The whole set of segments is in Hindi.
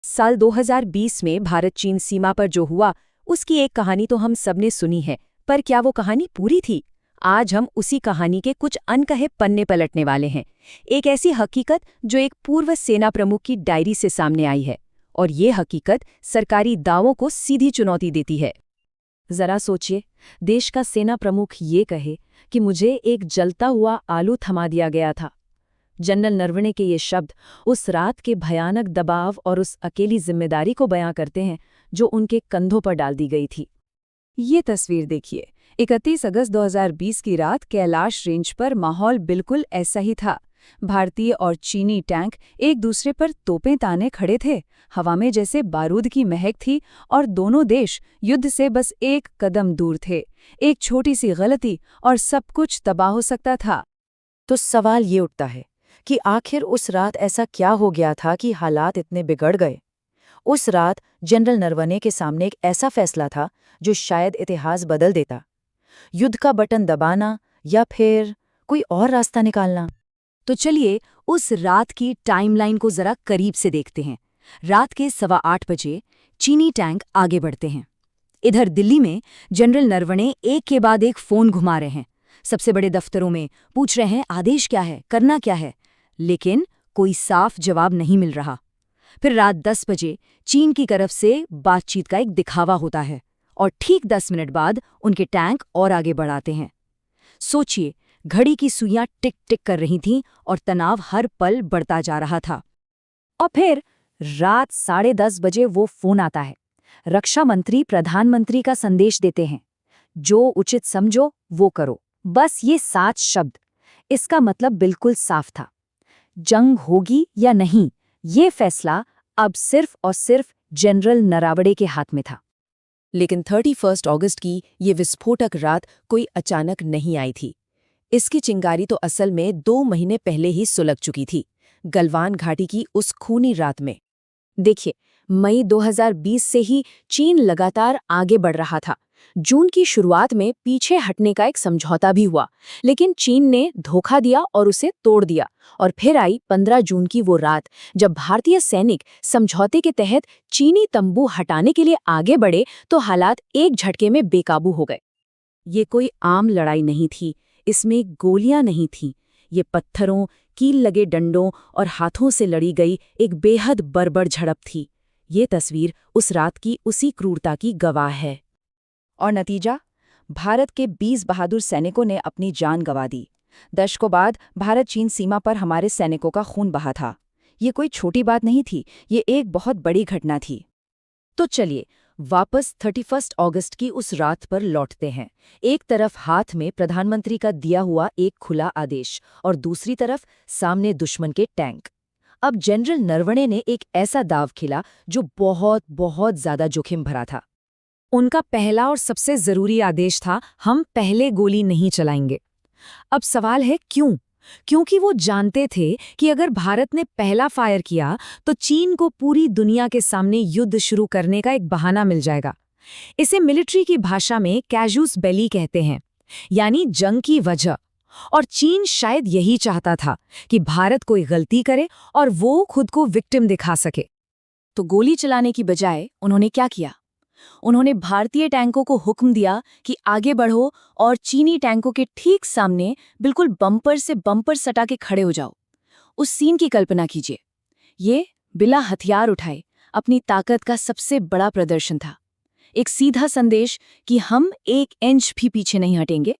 साल 2020 में भारत चीन सीमा पर जो हुआ उसकी एक कहानी तो हम सबने सुनी है, पर क्या वो कहानी पूरी थी? आज हम उसी कहानी के कुछ अनकहे पन्ने पलटने वाले हैं। एक ऐसी हकीकत जो एक पूर्व सेना प्रमुख की डायरी से सामने आई है, और ये हकीकत सरकारी दावों को सीधी चुनौती देती है। जरा सोचिए, देश का सेना प्रमुख ये कहे कि मुझे एक जलता हुआ आलू थमा दिया गया था। जनरल नरवणे के ये शब्द उस रात के भयानक दबाव और उस अकेली जिम्मेदारी को बयां करते हैं जो उनके कंधों पर डाल दी गई थी। ये तस्वीर देखिए, 31 अगस्त 2020 की रात कैलाश रेंज पर माहौल बिल्कुल ऐसा ही था। भारतीय और चीनी टैंक एक दूसरे पर तोपें ताने खड़े थे, हवा में जैसे बारूद की महक थी, और दोनों देश युद्ध से बस एक कदम दूर थे। एक छोटी सी गलती और सब कुछ तबाह हो सकता था। तो सवाल ये उठता है कि आखिर उस रात ऐसा क्या हो गया था कि हालात इतने बिगड़ गए। उस रात जनरल नरवणे के सामने एक ऐसा फैसला था जो शायद इतिहास बदल देता। युद्ध का बटन दबाना या फिर कोई और रास्ता निकालना। तो चलिए उस रात की टाइमलाइन को जरा करीब से देखते हैं। रात के 8:15 बजे चीनी टैंक आगे बढ़ते हैं। इधर दिल्ली में जनरल नरवणे एक के बाद एक फोन घुमा रहे हैं, सबसे बड़े दफ्तरों में पूछ रहे हैं आदेश क्या है, करना क्या है, लेकिन कोई साफ जवाब नहीं मिल रहा। फिर रात 10 बजे चीन की तरफ से बातचीत का एक दिखावा होता है, और ठीक 10 मिनट बाद उनके टैंक और आगे बढ़ाते हैं। सोचिए, घड़ी की सुइयां टिक टिक कर रही थीं और तनाव हर पल बढ़ता जा रहा था। और फिर रात 10:30 बजे वो फोन आता है। रक्षा मंत्री प्रधानमंत्री का संदेश देते हैं, जो उचित समझो वो करो। बस ये 7 शब्द। इसका मतलब बिल्कुल साफ था, जंग होगी या नहीं, ये फैसला अब सिर्फ और सिर्फ जनरल नरवणे के हाथ में था। लेकिन 31 अगस्त की ये विस्फोटक रात कोई अचानक नहीं आई थी। इसकी चिंगारी तो असल में 2 महीने पहले ही सुलग चुकी थी, गलवान घाटी की उस खूनी रात में। देखिए, मई 2020 से ही चीन लगातार आगे बढ़ रहा था। जून की शुरुआत में पीछे हटने का एक समझौता भी हुआ, लेकिन चीन ने धोखा दिया और उसे तोड़ दिया। और फिर आई 15 जून की वो रात, जब भारतीय सैनिक समझौते के तहत चीनी तंबू हटाने के लिए आगे बढ़े तो हालात एक झटके में बेकाबू हो गए। ये कोई आम लड़ाई नहीं थी, इसमें गोलियां नहीं थीं। ये पत्थरों, कील लगे डंडों और हाथों से लड़ी गई एक बेहद बर्बर झड़प थी। ये तस्वीर उस रात की उसी क्रूरता की गवाह है। और नतीजा, भारत के 20 बहादुर सैनिकों ने अपनी जान गंवा दी। दशकों बाद भारत चीन सीमा पर हमारे सैनिकों का खून बहा था। ये कोई छोटी बात नहीं थी, ये एक बहुत बड़ी घटना थी। तो चलिए वापस 31 अगस्त की उस रात पर लौटते हैं। एक तरफ हाथ में प्रधानमंत्री का दिया हुआ एक खुला आदेश, और दूसरी तरफ सामने दुश्मन के टैंक। अब जनरल नरवणे ने एक ऐसा दाव खेला जो बहुत बहुत ज्यादा जोखिम भरा था। उनका पहला और सबसे जरूरी आदेश था, हम पहले गोली नहीं चलाएंगे। अब सवाल है क्यों? क्योंकि वो जानते थे कि अगर भारत ने पहला फायर किया तो चीन को पूरी दुनिया के सामने युद्ध शुरू करने का एक बहाना मिल जाएगा। इसे मिलिट्री की भाषा में कैजुस बेली कहते हैं, यानी जंग की वजह। और चीन शायद यही चाहता था कि भारत कोई गलती करे और वो खुद को विक्टिम दिखा सके। तो गोली चलाने की बजाय उन्होंने क्या किया? उन्होंने भारतीय टैंकों को हुक्म दिया कि आगे बढ़ो और चीनी टैंकों के ठीक सामने बिल्कुल बम्पर से बम्पर सटा के खड़े हो जाओ। उस सीन की कल्पना कीजिए। ये बिना हथियार उठाए अपनी ताकत का सबसे बड़ा प्रदर्शन था। एक सीधा संदेश कि हम 1 इंच भी पीछे नहीं हटेंगे।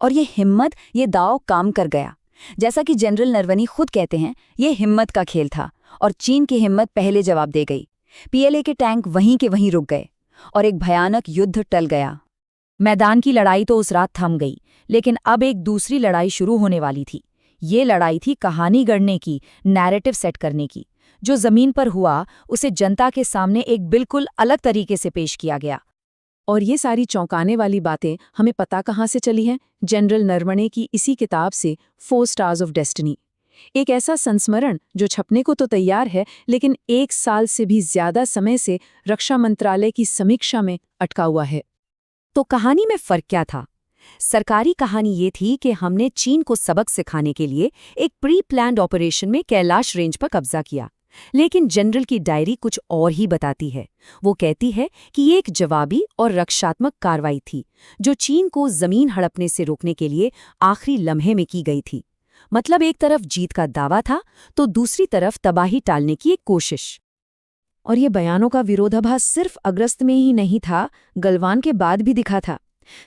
और ये हिम्मत, ये दांव काम कर गया। जैसा कि जनरल नरवणे खुद कहते हैं, ये हिम्मत का खेल था, और चीन की हिम्मत पहले जवाब दे गई। पीएलए के टैंक वहीं के वहीं रुक गए और एक भयानक युद्ध टल गया। मैदान की लड़ाई तो उस रात थम गई, लेकिन अब एक दूसरी लड़ाई शुरू होने वाली थी। ये लड़ाई थी कहानी गढ़ने की, नैरेटिव सेट करने की। जो जमीन पर हुआ उसे जनता के सामने एक बिल्कुल अलग तरीके से पेश किया गया। और ये सारी चौंकाने वाली बातें हमें पता कहाँ से चली हैं? जनरल नरवणे की इसी किताब से, 4 स्टार्स ऑफ डेस्टिनी। एक ऐसा संस्मरण जो छपने को तो तैयार है, लेकिन 1 साल से भी ज्यादा समय से रक्षा मंत्रालय की समीक्षा में अटका हुआ है। तो कहानी में फर्क क्या था? सरकारी कहानी ये थी कि हमने चीन को सबक सिखाने के लिए एक प्री प्लान्ड ऑपरेशन में कैलाश रेंज पर कब्जा किया। लेकिन जनरल की डायरी कुछ और ही बताती है। वो कहती है कि ये एक जवाबी और रक्षात्मक कार्रवाई थी, जो चीन को जमीन हड़पने से रोकने के लिए आखिरी लम्हे में की गई थी। मतलब एक तरफ जीत का दावा था, तो दूसरी तरफ तबाही टालने की एक कोशिश। और ये बयानों का विरोधाभास सिर्फ अगस्त में ही नहीं था, गलवान के बाद भी दिखा था।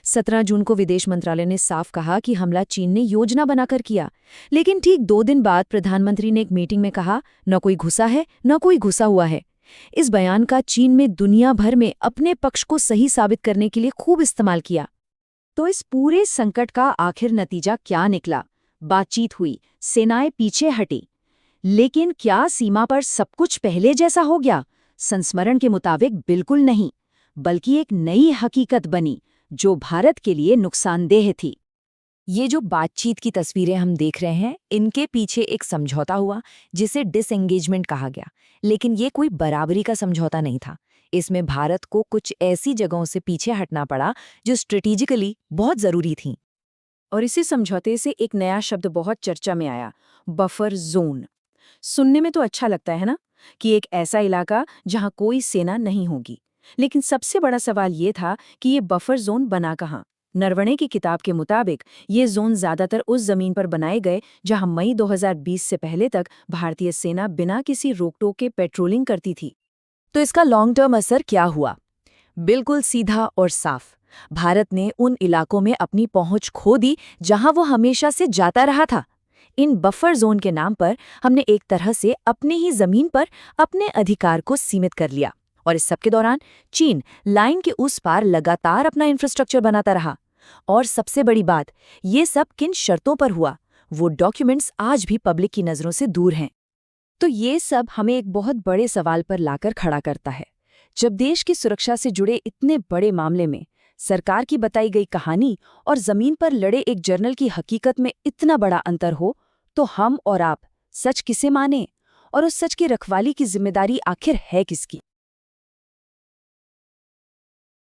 17 जून को विदेश मंत्रालय ने साफ कहा कि हमला चीन ने योजना बनाकर किया, लेकिन ठीक 2 दिन बाद प्रधानमंत्री ने एक मीटिंग में कहा, न कोई घुसा है न कोई घुसा हुआ है। इस बयान का चीन में दुनिया भर में अपने पक्ष को सही साबित करने के लिए खूब इस्तेमाल किया। तो इस पूरे संकट का आखिर नतीजा क्या निकला? बातचीत हुई, सेनाएं पीछे हटी, लेकिन क्या सीमा पर सब कुछ पहले जैसा हो गया? संस्मरण के मुताबिक बिल्कुल नहीं, बल्कि एक नई हकीकत बनी जो भारत के लिए नुकसानदेह थी। ये जो बातचीत की तस्वीरें हम देख रहे हैं, इनके पीछे एक समझौता हुआ जिसे डिसएंगेजमेंट कहा गया, लेकिन ये कोई बराबरी का समझौता नहीं था। इसमें भारत को कुछ ऐसी जगहों से पीछे हटना पड़ा जो स्ट्रेटेजिकली बहुत जरूरी थीं। और इसी समझौते से एक नया शब्द बहुत चर्चा में आया, बफर जोन। सुनने में तो अच्छा लगता है ना, कि एक ऐसा इलाका जहां कोई सेना नहीं होगी, लेकिन सबसे बड़ा सवाल ये था कि ये बफर जोन बना कहाँ। नरवणे की किताब के मुताबिक ये जोन ज्यादातर उस जमीन पर बनाए गए जहां मई 2020 से पहले तक भारतीय सेना बिना किसी रोक-टोक के पेट्रोलिंग करती थी। तो इसका लॉन्ग टर्म असर क्या हुआ? बिल्कुल सीधा और साफ। भारत ने उन इलाकों में अपनी पहुंच खो दी जहां वो हमेशा से जाता रहा था। इन बफर जोन के नाम पर हमने एक तरह से अपने ही जमीन पर अपने अधिकार को सीमित कर लिया। और इस सब के दौरान चीन लाइन के उस पार लगातार अपना इंफ्रास्ट्रक्चर बनाता रहा। और सबसे बड़ी बात, ये सब किन शर्तों पर हुआ, वो डॉक्यूमेंट्स आज भी पब्लिक की नज़रों से दूर हैं। तो ये सब हमें एक बहुत बड़े सवाल पर लाकर खड़ा करता है। जब देश की सुरक्षा से जुड़े इतने बड़े मामले में सरकार की बताई गई कहानी और जमीन पर लड़े एक जर्नल की हकीकत में इतना बड़ा अंतर हो, तो हम और आप सच किसे माने, और उस सच की रखवाली की जिम्मेदारी आखिर है किसकी?